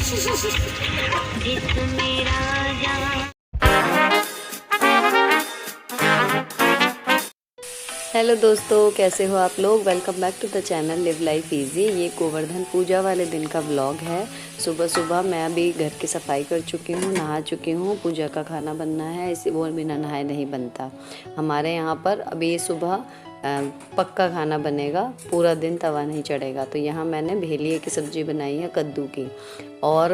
जिसमें राजा। हेलो दोस्तों, कैसे हो आप लोग। Welcome back to the channel live life easy. ये गोवर्धन पूजा वाले दिन का व्लॉग है। सुबह सुबह मैं अभी घर की सफाई कर चुकी हूँ, नहा चुकी हूँ। पूजा का खाना बनना है, इसे वो बिना नहाए नहीं बनता हमारे यहाँ पर। अभी ये सुबह पक्का खाना बनेगा, पूरा दिन तवा नहीं चढ़ेगा। तो यहाँ मैंने भेलिए की सब्ज़ी बनाई है, कद्दू की। और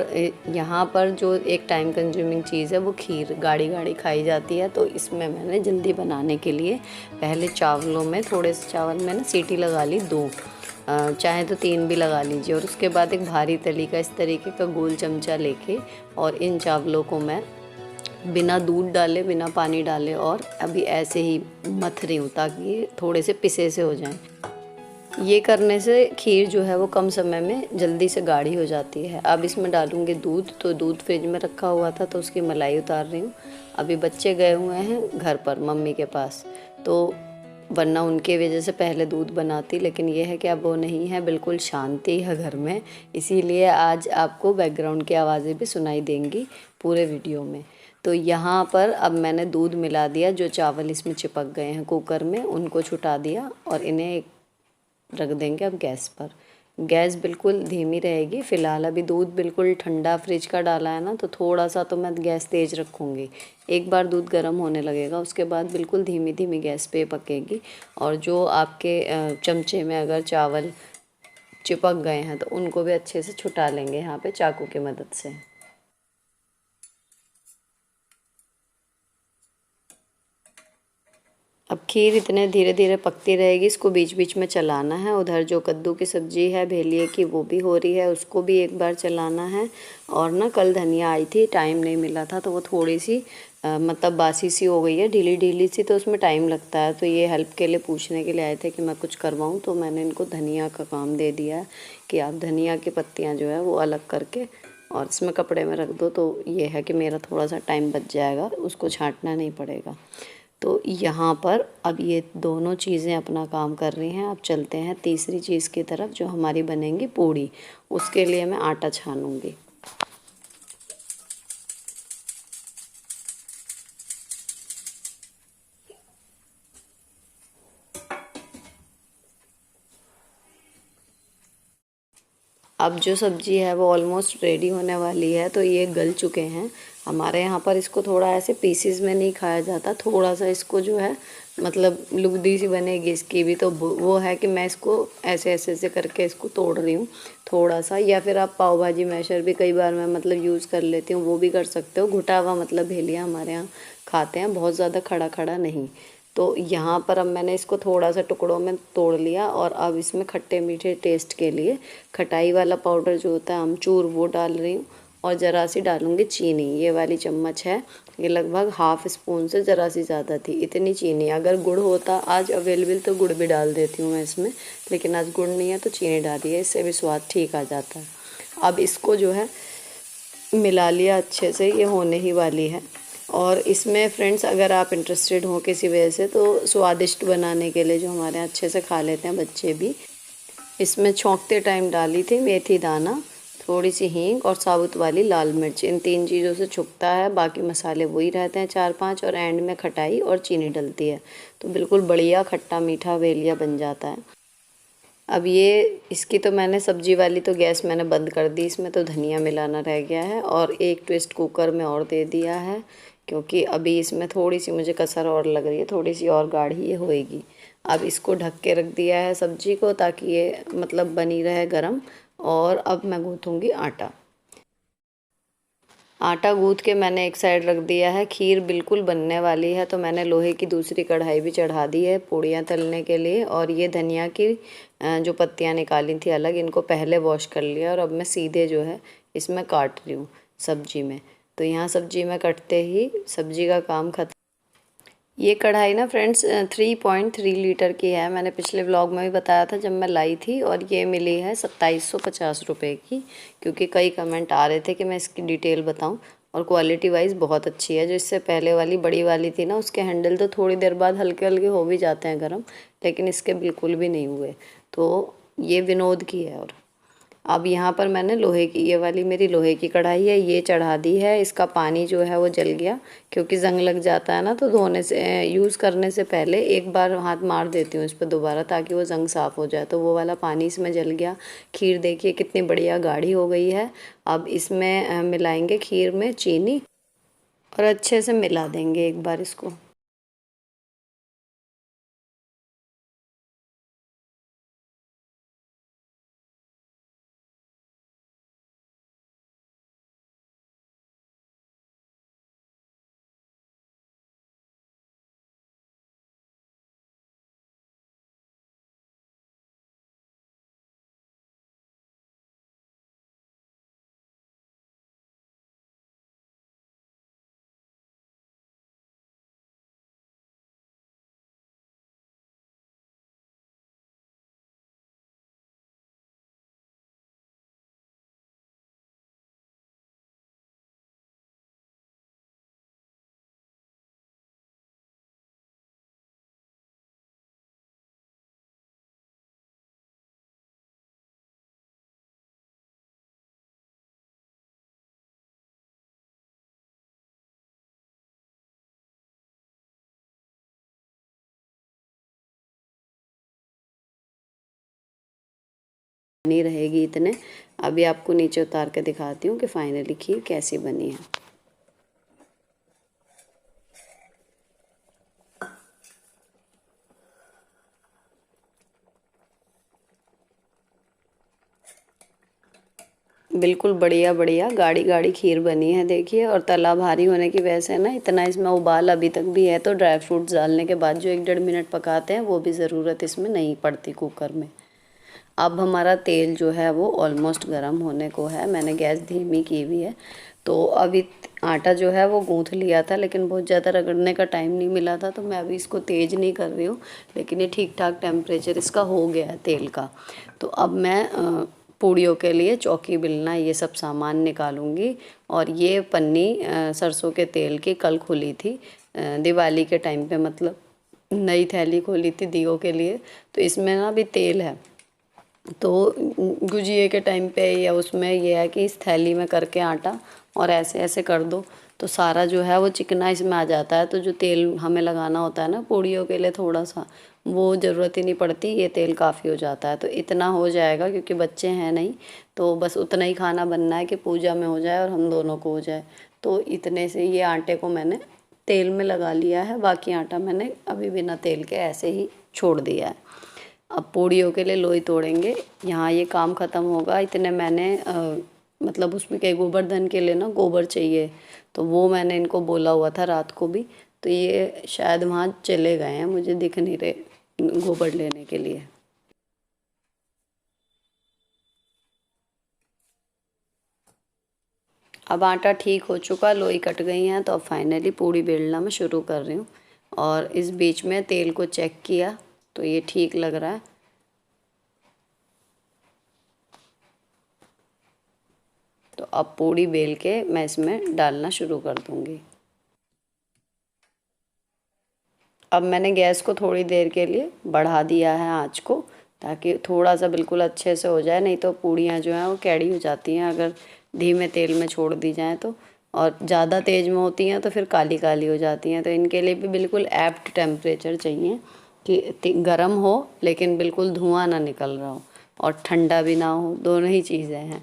यहाँ पर जो एक टाइम कंज्यूमिंग चीज़ है वो खीर गाढ़ी गाढ़ी खाई जाती है। तो इसमें मैंने जल्दी बनाने के लिए पहले चावलों में, थोड़े से चावल में ना सीटी लगा ली 2, चाहे तो 3 भी लगा लीजिए। और उसके बाद एक भारी तली का इस तरीके का गोल चमचा लेके और इन चावलों को मैं बिना दूध डाले, बिना पानी डाले और अभी ऐसे ही मथ रही हूँ ताकि थोड़े से पिसे से हो जाएं। ये करने से खीर जो है वो कम समय में जल्दी से गाढ़ी हो जाती है। अब इसमें डालूंगी दूध। तो दूध फ्रिज में रखा हुआ था तो उसकी मलाई उतार रही हूँ। अभी बच्चे गए हुए हैं घर पर मम्मी के पास, तो वरना उनके वजह से पहले दूध बनाती, लेकिन ये है कि अब वो नहीं है, बिल्कुल शांति है घर में। इसीलिए आज आपको बैकग्राउंड की आवाज़ें भी सुनाई देंगी पूरे वीडियो में। तो यहाँ पर अब मैंने दूध मिला दिया, जो चावल इसमें चिपक गए हैं कुकर में उनको छुटा दिया और इन्हें रख देंगे अब गैस पर। गैस बिल्कुल धीमी रहेगी। फ़िलहाल अभी दूध बिल्कुल ठंडा फ्रिज का डाला है ना, तो थोड़ा सा तो मैं गैस तेज़ रखूँगी। एक बार दूध गर्म होने लगेगा उसके बाद बिल्कुल धीमी धीमी गैस पे पकेगी। और जो आपके चमचे में अगर चावल चिपक गए हैं तो उनको भी अच्छे से छुटा लेंगे यहाँ पे चाकू की मदद से। अब खीर इतने धीरे धीरे पकती रहेगी, इसको बीच बीच में चलाना है। उधर जो कद्दू की सब्ज़ी है भेलिए की वो भी हो रही है, उसको भी एक बार चलाना है। और ना कल धनिया आई थी, टाइम नहीं मिला था तो वो थोड़ी सी मतलब बासी सी हो गई है, ढीली ढीली सी, तो उसमें टाइम लगता है। तो ये हेल्प के लिए पूछने के लिए आए थे कि मैं कुछ करवाऊँ, तो मैंने इनको धनिया का काम दे दिया है कि आप धनिया की पत्तियाँ जो है वो अलग करके और इसमें कपड़े में रख दो। तो ये है कि मेरा थोड़ा सा टाइम बच जाएगा, उसको छांटना नहीं पड़ेगा। तो यहाँ पर अब ये दोनों चीज़ें अपना काम कर रही हैं। अब चलते हैं तीसरी चीज़ की तरफ जो हमारी बनेंगी पूड़ी। उसके लिए मैं आटा छानूंगी। अब जो सब्ज़ी है वो ऑलमोस्ट रेडी होने वाली है। तो ये गल चुके हैं। हमारे यहाँ पर इसको थोड़ा ऐसे पीसीज में नहीं खाया जाता, थोड़ा सा इसको जो है मतलब लुगदी सी बनेगी इसकी भी। तो वो है कि मैं इसको ऐसे ऐसे ऐसे करके इसको तोड़ रही हूँ थोड़ा सा। या फिर आप पाव भाजी मैशर भी कई बार मैं मतलब यूज़ कर लेती हूँ, वो भी कर सकते हो। घुटा हुआ मतलब भेलिया हमारे यहाँ खाते हैं, बहुत ज़्यादा खड़ा खड़ा नहीं। तो यहाँ पर अब मैंने इसको थोड़ा सा टुकड़ों में तोड़ लिया और अब इसमें खट्टे मीठे टेस्ट के लिए खटाई वाला पाउडर जो होता है अमचूर, वो डाल रही हूँ। और ज़रा सी डालूँगी चीनी, ये वाली चम्मच है, ये लगभग ½ स्पून से ज़रा सी ज़्यादा थी इतनी चीनी। अगर गुड़ होता आज अवेलेबल तो गुड़ भी डाल देती हूँ मैं इसमें, लेकिन आज गुड़ नहीं है तो चीनी डाली है, इससे भी स्वाद ठीक आ जाता है। अब इसको जो है मिला लिया अच्छे से, ये होने ही वाली है। और इसमें फ्रेंड्स अगर आप इंटरेस्टेड हो किसी वजह से, तो स्वादिष्ट बनाने के लिए जो हमारे यहाँ अच्छे से खा लेते हैं बच्चे भी, इसमें छौंकते टाइम डाली थी मेथी दाना, थोड़ी सी हींग और साबुत वाली लाल मिर्च। इन 3 चीज़ों से छुकता है, बाकी मसाले वही रहते हैं 4-5, और एंड में खटाई और चीनी डलती है। तो बिल्कुल बढ़िया खट्टा मीठा भेलिया बन जाता है। अब ये इसकी तो मैंने सब्जी वाली तो गैस मैंने बंद कर दी, इसमें तो धनिया मिलाना रह गया है और एक ट्विस्ट कुकर में और दे दिया है, क्योंकि अभी इसमें थोड़ी सी मुझे कसर और लग रही है, थोड़ी सी और गाढ़ी ये होएगी। अब इसको ढक के रख दिया है सब्जी को ताकि ये मतलब बनी रहे गरम। और अब मैं गूँथूँगी आटा। आटा गूँथ के मैंने एक साइड रख दिया है। खीर बिल्कुल बनने वाली है तो मैंने लोहे की दूसरी कढ़ाई भी चढ़ा दी है पूड़ियाँ तलने के लिए। और ये धनिया की जो पत्तियाँ निकाली थी अलग, इनको पहले वॉश कर लिया और अब मैं सीधे जो है इसमें काट रही हूँ सब्जी में। तो यहाँ सब्जी में कटते ही सब्जी का काम खत्म। ये कढ़ाई ना फ्रेंड्स 3.3 लीटर की है, मैंने पिछले व्लॉग में भी बताया था जब मैं लाई थी। और ये मिली है 2750 रुपये की, क्योंकि कई कमेंट आ रहे थे कि मैं इसकी डिटेल बताऊं। और क्वालिटी वाइज बहुत अच्छी है। जो इससे पहले वाली बड़ी वाली थी ना, उसके हैंडल तो थोड़ी देर बाद हल्के हल्के हो भी जाते हैं गर्म, लेकिन इसके बिल्कुल भी नहीं हुए। तो ये विनोद की है। और अब यहाँ पर मैंने लोहे की, ये वाली मेरी लोहे की कढ़ाई है, ये चढ़ा दी है। इसका पानी जो है वो जल गया, क्योंकि जंग लग जाता है ना, तो धोने से, यूज़ करने से पहले एक बार हाथ मार देती हूँ इस पर दोबारा, ताकि वो जंग साफ़ हो जाए। तो वो वाला पानी इसमें जल गया। खीर देखिए कितनी बढ़िया गाढ़ी हो गई है। अब इसमें मिलाएंगे खीर में चीनी और अच्छे से मिला देंगे एक बार इसको। नहीं रहेगी इतने। अभी आपको नीचे उतार के दिखाती हूँ कि फाइनली खीर कैसी बनी है। बिल्कुल बढ़िया बढ़िया गाढ़ी गाढ़ी खीर बनी है देखिए। और तला भारी होने की वजह से ना इतना इसमें उबाल अभी तक भी है, तो ड्राई फ्रूट्स डालने के बाद जो 1-1.5 मिनट पकाते हैं वो भी ज़रूरत इसमें नहीं पड़ती कुकर में। अब हमारा तेल जो है वो ऑलमोस्ट गर्म होने को है, मैंने गैस धीमी की हुई है। तो अभी आटा जो है वो गूँथ लिया था, लेकिन बहुत ज़्यादा रगड़ने का टाइम नहीं मिला था, तो मैं अभी इसको तेज़ नहीं कर रही हूँ। लेकिन ये ठीक ठाक टेम्परेचर इसका हो गया है तेल का। तो अब मैं पूड़ियों के लिए चौकी बेलना ये सब सामान निकालूंगी। और ये पन्नी सरसों के तेल की कल खुली थी, दिवाली के टाइम पे, मतलब नई थैली खोली थी दियों के लिए। तो इसमें ना अभी तेल है, तो गुजिये के टाइम पे या उसमें ये है कि इस थैली में करके आटा और ऐसे ऐसे कर दो, तो सारा जो है वो चिकना इसमें आ जाता है। तो जो तेल हमें लगाना होता है ना पूड़ियों के लिए थोड़ा सा, वो ज़रूरत ही नहीं पड़ती, ये तेल काफ़ी हो जाता है। तो इतना हो जाएगा, क्योंकि बच्चे हैं नहीं, तो बस उतना ही खाना बनना है कि पूजा में हो जाए और हम दोनों को हो जाए। तो इतने से ये आटे को मैंने तेल में लगा लिया है, बाकी आटा मैंने अभी बिना तेल के ऐसे ही छोड़ दिया है। अब पूड़ियों के लिए लोई तोड़ेंगे, यहाँ ये काम ख़त्म होगा। इतने मैंने मतलब उसमें कई गोवर्धन के लिए ना गोबर चाहिए, तो वो मैंने इनको बोला हुआ था रात को भी, तो ये शायद वहाँ चले गए हैं, मुझे दिख नहीं रहे गोबर लेने के लिए। अब आटा ठीक हो चुका, लोई कट गई हैं, तो अब फाइनली पूड़ी बेलना मैं शुरू कर रही हूँ। और इस बीच में तेल को चेक किया तो ये ठीक लग रहा है। तो अब पूड़ी बेल के मैं इसमें डालना शुरू कर दूँगी। अब मैंने गैस को थोड़ी देर के लिए बढ़ा दिया है आँच को, ताकि थोड़ा सा बिल्कुल अच्छे से हो जाए, नहीं तो पूड़ियाँ जो हैं वो कैड़ी हो जाती हैं अगर धीमे तेल में छोड़ दी जाएँ तो। और ज़्यादा तेज़ में होती हैं तो फिर काली काली हो जाती हैं। तो इनके लिए भी बिल्कुल एप्ट टेम्परेचर चाहिए कि गर्म हो लेकिन बिल्कुल धुआं ना निकल रहा हो, और ठंडा भी ना हो, दोनों ही चीज़ें हैं।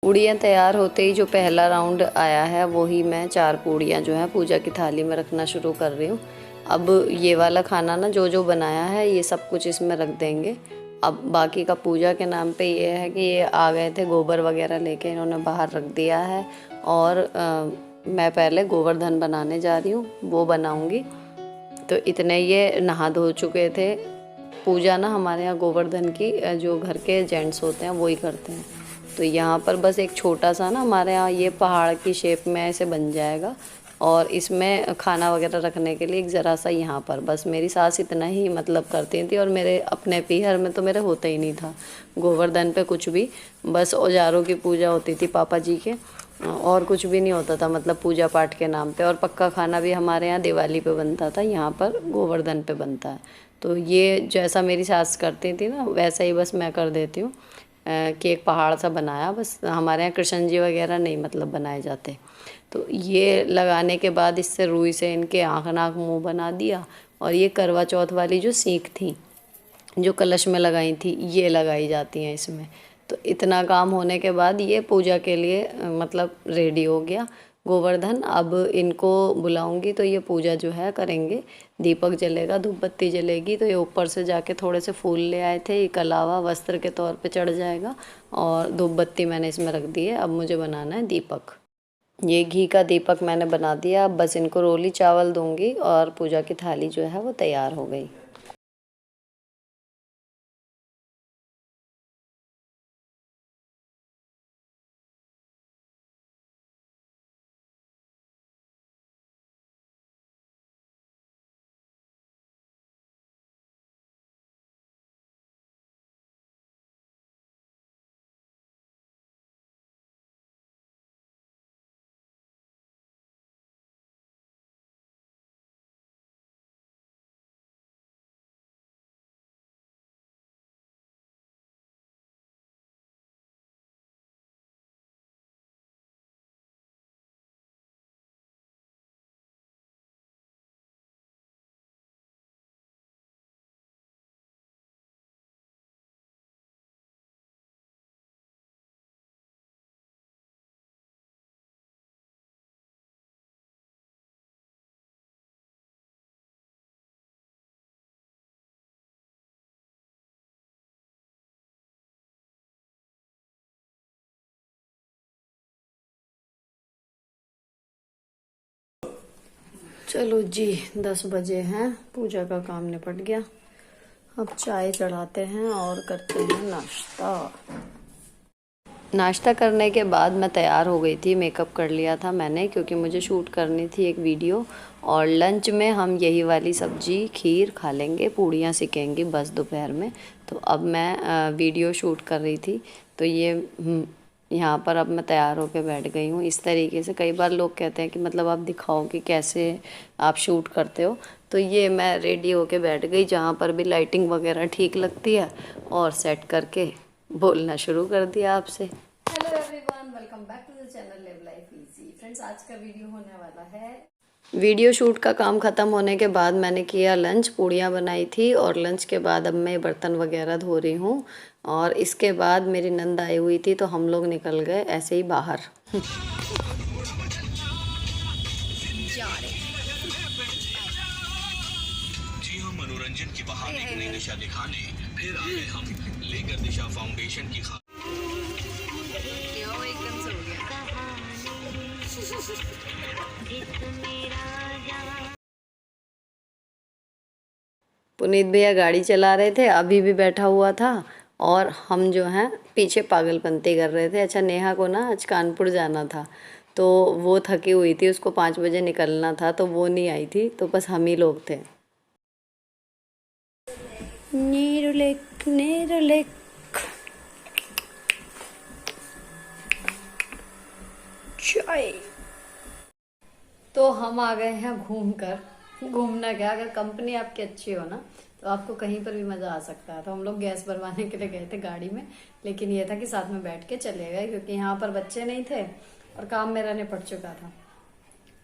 पूड़ियाँ तैयार होते ही जो पहला राउंड आया है वही मैं 4 पूड़ियाँ जो है पूजा की थाली में रखना शुरू कर रही हूँ। अब ये वाला खाना ना जो जो बनाया है ये सब कुछ इसमें रख देंगे। अब बाकी का पूजा के नाम पे ये है कि ये आ गए थे गोबर वगैरह लेके, इन्होंने बाहर रख दिया है। और मैं पहले गोवर्धन बनाने जा रही हूँ, वो बनाऊँगी। तो इतने ये नहा धो चुके थे, पूजा ना हमारे यहाँ गोवर्धन की जो घर के जेंट्स होते हैं वो ही करते हैं। तो यहाँ पर बस एक छोटा सा ना हमारे यहाँ ये पहाड़ की शेप में ऐसे बन जाएगा, और इसमें खाना वगैरह रखने के लिए एक ज़रा सा यहाँ पर बस मेरी सास इतना ही मतलब करती थी, और मेरे अपने पीहर में तो मेरे होता ही नहीं था गोवर्धन पे कुछ भी। बस औजारों की पूजा होती थी पापा जी के, और कुछ भी नहीं होता था मतलब पूजा पाठ के नाम पे। और पक्का खाना भी हमारे यहाँ दिवाली पे बनता था, यहाँ पर गोवर्धन पे बनता है। तो ये जैसा मेरी सास करती थी ना वैसा ही बस मैं कर देती हूँ, कि एक पहाड़ सा बनाया बस। हमारे यहाँ कृष्ण जी वगैरह नहीं मतलब बनाए जाते। तो ये लगाने के बाद इससे रुई से इनके आँख नाक मुँह बना दिया, और ये करवा चौथ वाली जो सीख थी जो कलश में लगाई थी ये लगाई जाती हैं इसमें। तो इतना काम होने के बाद ये पूजा के लिए मतलब रेडी हो गया गोवर्धन। अब इनको बुलाऊंगी तो ये पूजा जो है करेंगे, दीपक जलेगा, धूप बत्ती जलेगी। तो ये ऊपर से जाके थोड़े से फूल ले आए थे, एक अलावा वस्त्र के तौर पे चढ़ जाएगा, और धूप बत्ती मैंने इसमें रख दी है। अब मुझे बनाना है दीपक। ये घी का दीपक मैंने बना दिया। अब बस इनको रोली चावल दूंगी और पूजा की थाली जो है वो तैयार हो गई। चलो जी 10 बजे हैं, पूजा का काम निपट गया। अब चाय चढ़ाते हैं और करते हैं नाश्ता। नाश्ता करने के बाद मैं तैयार हो गई थी, मेकअप कर लिया था मैंने क्योंकि मुझे शूट करनी थी एक वीडियो। और लंच में हम यही वाली सब्जी खीर खा लेंगे, पूड़ियाँ सिकेंगी बस दोपहर में। तो अब मैं वीडियो शूट कर रही थी, तो ये यहाँ पर अब मैं तैयार होकर बैठ गई हूँ इस तरीके से। कई बार लोग कहते हैं कि मतलब आप दिखाओ कि कैसे आप शूट करते हो। तो ये मैं रेडी होके बैठ गई, जहाँ पर भी लाइटिंग वगैरह ठीक लगती है, और सेट करके बोलना शुरू कर दिया आपसे। Hello everyone, welcome back to the channel live life easy. Friends, आज का वीडियो होने वाला है, वीडियो शूट का काम ख़त्म होने के बाद मैंने किया लंच, पूड़ियाँ बनाई थी, और लंच के बाद अब मैं बर्तन वगैरह धो रही हूँ। और इसके बाद मेरी नंद आई हुई थी तो हम लोग निकल गए ऐसे ही बाहर। जी हम मनोरंजन की बहार एक नई दिशा दिखाने फिर आ गए हम, लेकर दिशा फाउंडेशन की एकदम से हो गया। पुनीत भैया गाड़ी चला रहे थे, अभी भी बैठा हुआ था, और हम जो हैं पीछे पागलपंती कर रहे थे। अच्छा, नेहा को ना आज कानपुर जाना था, तो वो थकी हुई थी, उसको 5 बजे निकलना था, तो वो नहीं आई थी, तो बस हम ही लोग थे। नेरुलेक नेरुलेक चाय। तो हम आ गए हैं घूमकर। घूमना क्या, अगर कंपनी आपकी अच्छी हो ना तो आपको कहीं पर भी मजा आ सकता है। तो हम लोग गैस भरवाने के लिए गए थे गाड़ी में, लेकिन ये था कि साथ में बैठ के चले गए क्योंकि यहाँ पर बच्चे नहीं थे और काम मेरा निपट चुका था।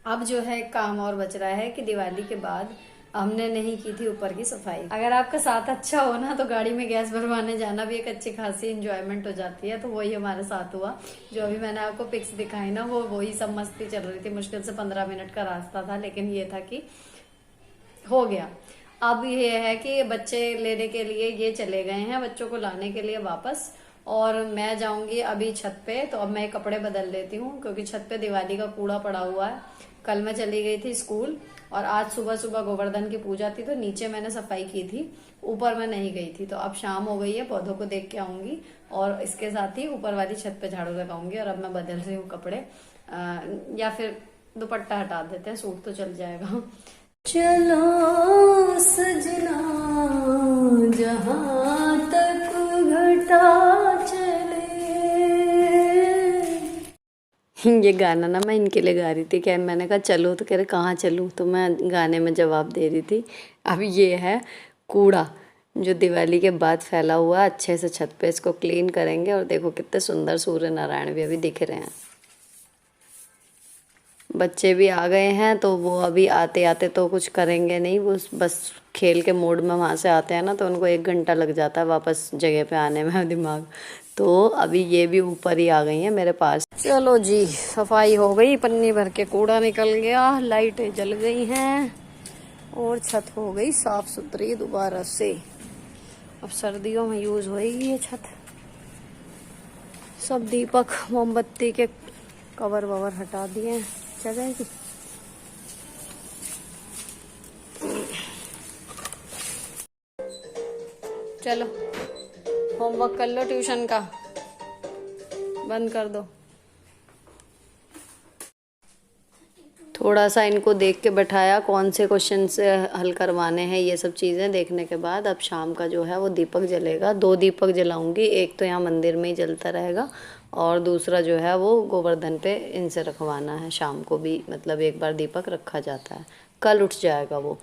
अब जो है एक काम और बच रहा है कि दिवाली के बाद हमने नहीं की थी ऊपर की सफाई। अगर आपका साथ अच्छा हो ना तो गाड़ी में गैस भरवाने जाना भी एक अच्छी खासी इंजॉयमेंट हो जाती है। तो वही हमारे साथ हुआ। जो अभी मैंने आपको पिक्स दिखाई ना, वो वही सब मस्ती चल रही थी। मुश्किल से 15 मिनट का रास्ता था, लेकिन ये था कि हो गया। अब ये है कि बच्चे लेने के लिए ये चले गए हैं, बच्चों को लाने के लिए वापस, और मैं जाऊंगी अभी छत पे। तो अब मैं कपड़े बदल लेती हूँ क्योंकि छत पे दिवाली का कूड़ा पड़ा हुआ है, कल मैं चली गई थी स्कूल और आज सुबह सुबह गोवर्धन की पूजा थी तो नीचे मैंने सफाई की थी, ऊपर मैं नहीं गई थी। तो अब शाम हो गई है, पौधों को देख के आऊंगी और इसके साथ ही ऊपर वाली छत पे झाड़ू लगाऊंगी। और अब मैं बदल रही हूँ कपड़े, या फिर दुपट्टा हटा देते हैं, सूट तो चल जाएगा। चलो सजना जहां तक घटा चले। ये गाना ना मैं इनके लिए गा रही थी, क्या मैंने कहा चलो तो कह रहे कहाँ चलूँ, तो मैं गाने में जवाब दे रही थी। अब ये है कूड़ा जो दिवाली के बाद फैला हुआ, अच्छे से छत पे इसको क्लीन करेंगे। और देखो कितने सुंदर सूर्य नारायण भी अभी दिख रहे हैं। बच्चे भी आ गए हैं तो वो अभी आते आते तो कुछ करेंगे नहीं, वो बस खेल के मूड में वहाँ से आते हैं ना, तो उनको 1 घंटा लग जाता है वापस जगह पे आने में दिमाग। तो अभी ये भी ऊपर ही आ गई हैं मेरे पास। चलो जी, सफाई हो गई, पन्नी भर के कूड़ा निकल गया, लाइटें जल गई हैं और छत हो गई साफ सुथरी दोबारा से। अब सर्दियों में यूज होगी ये छत। सब दीपक मोमबत्ती के कवर ववर हटा दिए जगह की। चलो होमवर्क कर लो, ट्यूशन का बंद कर दो। थोड़ा सा इनको देख के बैठाया, कौन से क्वेश्चन से हल करवाने हैं, ये सब चीज़ें देखने के बाद अब शाम का जो है वो दीपक जलेगा। 2 दीपक जलाऊंगी, एक तो यहाँ मंदिर में ही जलता रहेगा और दूसरा जो है वो गोवर्धन पे इनसे रखवाना है। शाम को भी मतलब एक बार दीपक रखा जाता है, कल उठ जाएगा वो।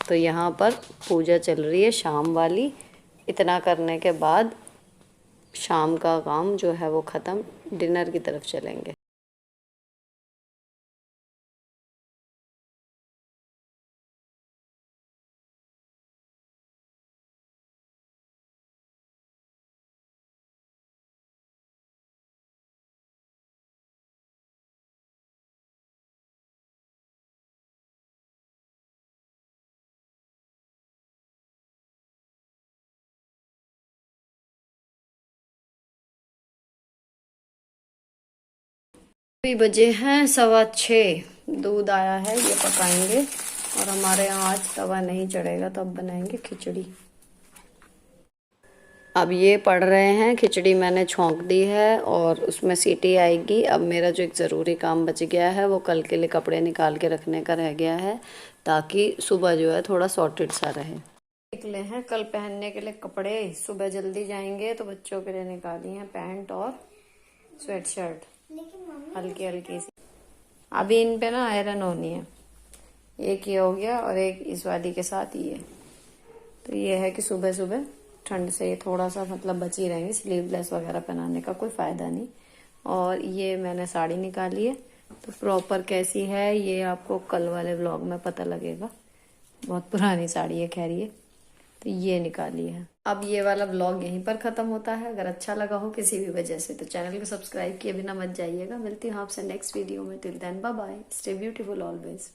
तो यहाँ पर पूजा चल रही है शाम वाली। इतना करने के बाद शाम का काम जो है वो ख़त्म, डिनर की तरफ चलेंगे। अभी बजे हैं 6:15। दूध आया है, ये पकाएंगे। और हमारे यहाँ आज तवा नहीं चढ़ेगा तो अब बनाएंगे खिचड़ी। अब ये पढ़ रहे हैं, खिचड़ी मैंने छोंक दी है और उसमें सीटी आएगी। अब मेरा जो एक ज़रूरी काम बच गया है वो कल के लिए कपड़े निकाल के रखने का रह गया है, ताकि सुबह जो है थोड़ा सॉर्टेड सा रहे। निकले हैं कल पहनने के लिए कपड़े, सुबह जल्दी जाएंगे तो बच्चों के लिए निकाली हैं पैंट और स्वेट शर्ट हल्की हल्की सी। अभी इन पे ना आयरन होनी है, एक ये हो गया और एक इस वाली के साथ ये। तो ये है कि सुबह सुबह ठंड से ये थोड़ा सा मतलब बची रहेंगे, स्लीवलेस वगैरह पहनाने का कोई फायदा नहीं। और ये मैंने साड़ी निकाली है, तो प्रॉपर कैसी है ये आपको कल वाले व्लॉग में पता लगेगा। बहुत पुरानी साड़ी है खैर ये, तो ये निकाली है। अब ये वाला व्लॉग यहीं पर खत्म होता है। अगर अच्छा लगा हो किसी भी वजह से तो चैनल को सब्सक्राइब किए बिना मत जाइएगा। मिलती हूँ आपसे नेक्स्ट वीडियो में। Till then bye bye, stay beautiful always.